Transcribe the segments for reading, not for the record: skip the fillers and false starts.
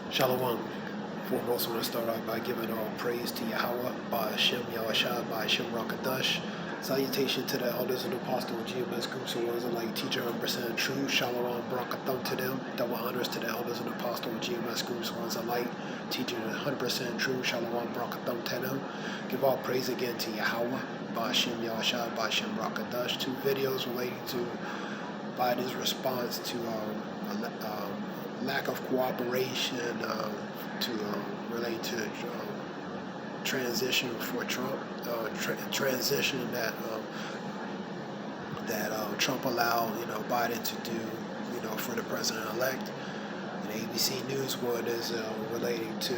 Shalom. Foremost, I want to start off by giving all praise to Yahweh, by Hashem, Yahushua, by Hashem Rakadash. Salutation to the elders and apostles, GMS groups, who was like teacher 100% true. Shalom, Brakatham to them. Double honors to the elders and apostles, GMS groups, ones alike, teaching 100% true. Shalom, Brakatham to them. Give all praise again to Yahweh, by Hashem, Yahushua, by Hashem Rakadash. 2 videos relating to Biden's response to lack of cooperation to relate to transition for Trump, transition that Trump allowed Biden to do for the president-elect. And ABC News one is relating to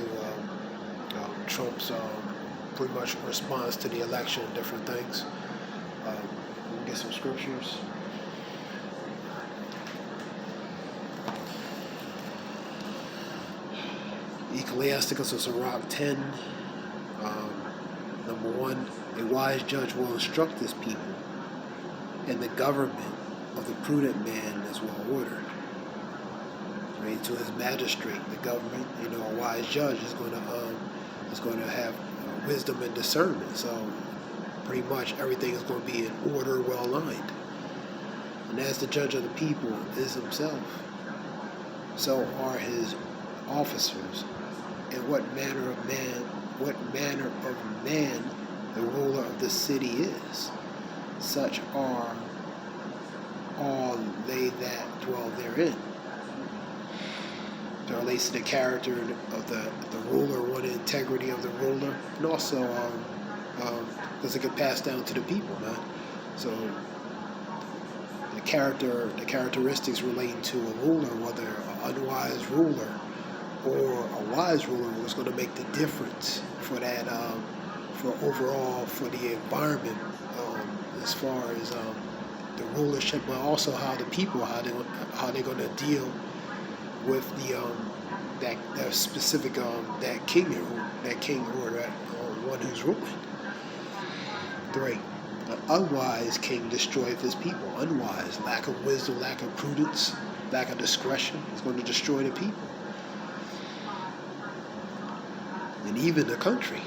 Trump's pretty much response to the election and different things. We'll get some scriptures. Ecclesiasticus of Sirach 10, number 1, a wise judge will instruct his people, and the government of the prudent man is well ordered. Right, to his magistrate, the government, a wise judge is going to have wisdom and discernment. So pretty much everything is going to be in order, well aligned. And as the judge of the people is himself, so are his officers. And what manner of man the ruler of the city is, such are all they that dwell therein. It relates to the character of the ruler, one integrity of the ruler, and also because it can pass down to the people, man. So the characteristics relating to a ruler, whether an unwise ruler or a wise ruler, was going to make the difference for that, for overall, for the environment, as far as the rulership, but also how the people, how they're going to deal with the that specific that king or that one who's ruling. 3. An unwise king destroyeth his people. Unwise, lack of wisdom, lack of prudence, lack of discretion is going to destroy the people. And even the country.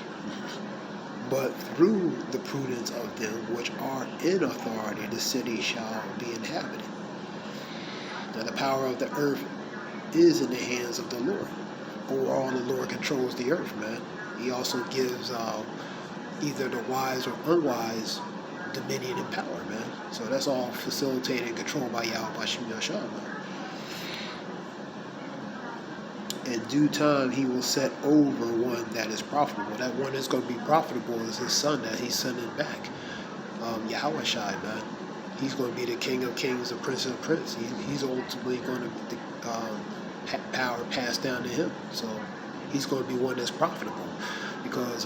But through the prudence of them which are in authority, the city shall be inhabited. Now the power of the earth is in the hands of the Lord. Overall, the Lord controls the earth, man. He also gives either the wise or unwise dominion and power, man. So that's all facilitated and controlled by Yahweh, by Shem Yahshua, man. In due time, he will set over one that is profitable. That one that's going to be profitable is his son that he's sending back. Yahweh Shai, man. He's going to be the King of Kings, the Prince of Prince. He's ultimately going to get the power passed down to him. So he's going to be one that's profitable, because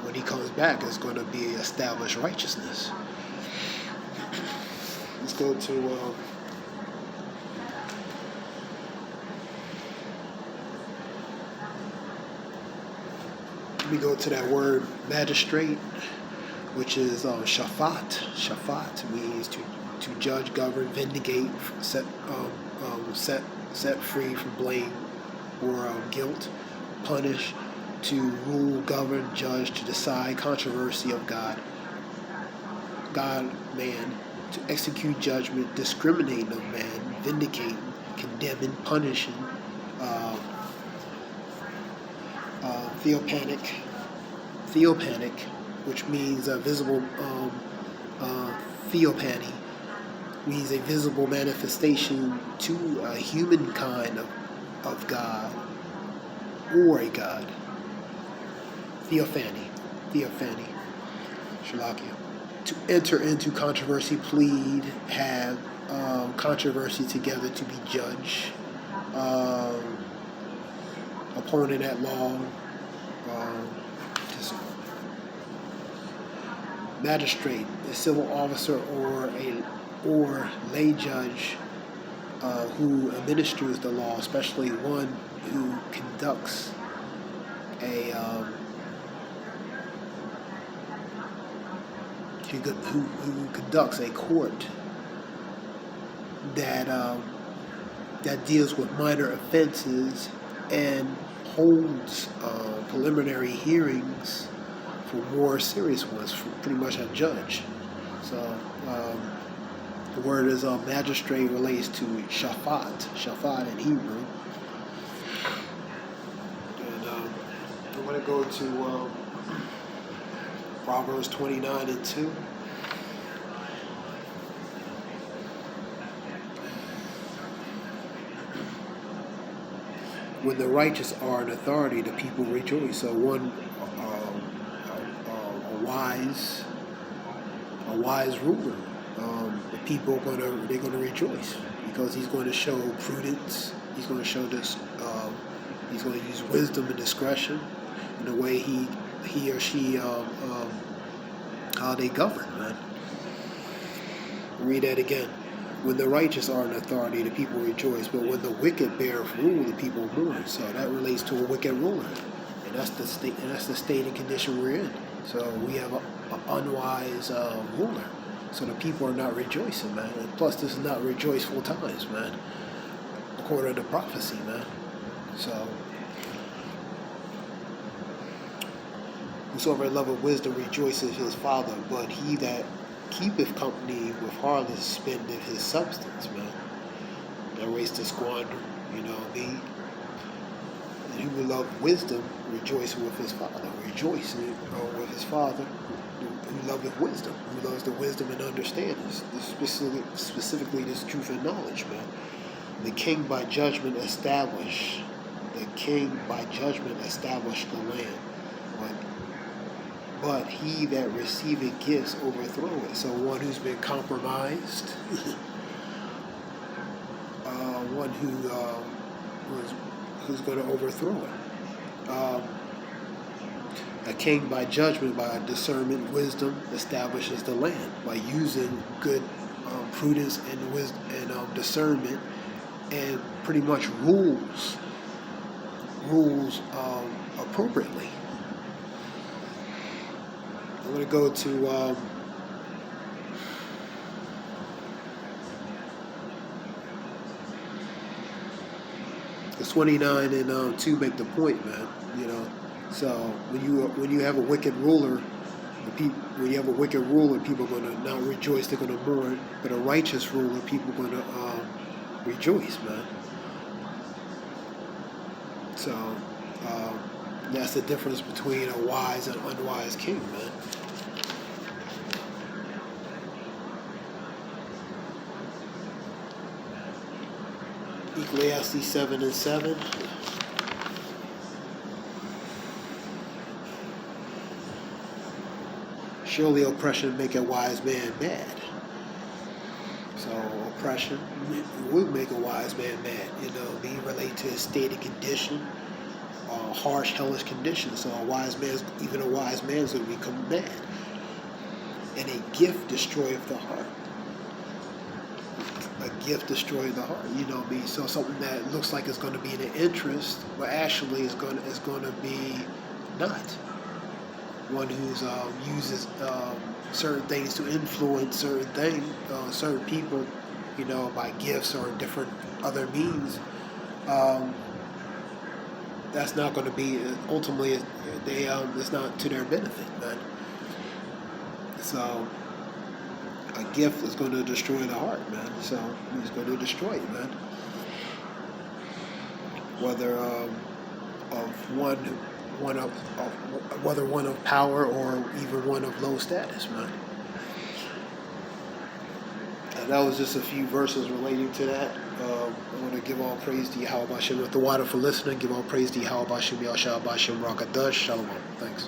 when he comes back, it's going to be established righteousness. Let's go to we go to that word magistrate, which is shafat. Shafat means to judge, govern, vindicate, set free from blame or guilt, punish, to rule, govern, judge, to decide controversy of God, man, to execute judgment, discriminating of man, vindicating, condemning, punishing, theopanic, which means a visible, theopany, means a visible manifestation to a humankind of God or a God. Theophany, Shalakia. To enter into controversy, plead, have controversy together, to be judge, opponent at law, magistrate, a civil officer or lay judge who administers the law, especially one who conducts who conducts a court that deals with minor offenses and holds preliminary hearings for more serious ones, for pretty much a judge. So the word is magistrate relates to shafat in Hebrew. And I'm going to go to Proverbs 29:2. When the righteous are in authority, the people rejoice. So one, a wise ruler, the people they're gonna rejoice because he's going to show prudence. He's going to show this. He's going to use wisdom and discretion in the way he or she how they govern. Man, read that again. When the righteous are in authority, the people rejoice. But when the wicked bear rule, the people mourn. So that relates to a wicked ruler, and that's the state. And that's the state and condition we're in. So we have an unwise ruler. So the people are not rejoicing, man. And plus, this is not rejoiceful times, man. According to prophecy, man. So whosoever loveth wisdom rejoiceth his father, but he that keepeth company with harlots spendeth his substance, man. That race to squander, you know what I mean? And he who love wisdom rejoiceth with his father. Rejoice with his father who loveth wisdom, who loves the wisdom and understanding. Specifically this truth and knowledge, man. The king by judgment established. The king by judgment established the land. But he that receiveth gifts overthrow it. So one who's been compromised, one who's going to overthrow it. A king by judgment, by discernment, wisdom, establishes the land by using good prudence and wisdom and discernment, and pretty much rules appropriately. I'm going to go to the 29 and 2 make the point, man. You know, so when you have a wicked ruler, when you have a wicked ruler, people are going to not rejoice; they're going to mourn. But a righteous ruler, people are going to rejoice, man. So that's the difference between a wise and unwise king, man. Ecclesiastes 7:7. Surely oppression make a wise man mad. So oppression would make a wise man mad. You know, being related to his state and condition, harsh, hellish conditions. So even a wise man is going to become mad. And a gift destroyeth the heart. A gift destroys the heart. You know what I mean? So something that looks like it's going to be in the interest, but actually is going to be not. One who's uses certain things to influence certain people, you know, by gifts or different other means. That's not going to be ultimately. It's not to their benefit, man. So a gift is going to destroy the heart, man. So he's going to destroy it, man. Whether whether one of power or even one of low status, man. And that was just a few verses relating to that. I want to give all praise to Yahweh Bashem with the water for listening. Give all praise to Yahweh Bashem, Yahshua Bashem, Rakadash, Shalom. Thanks.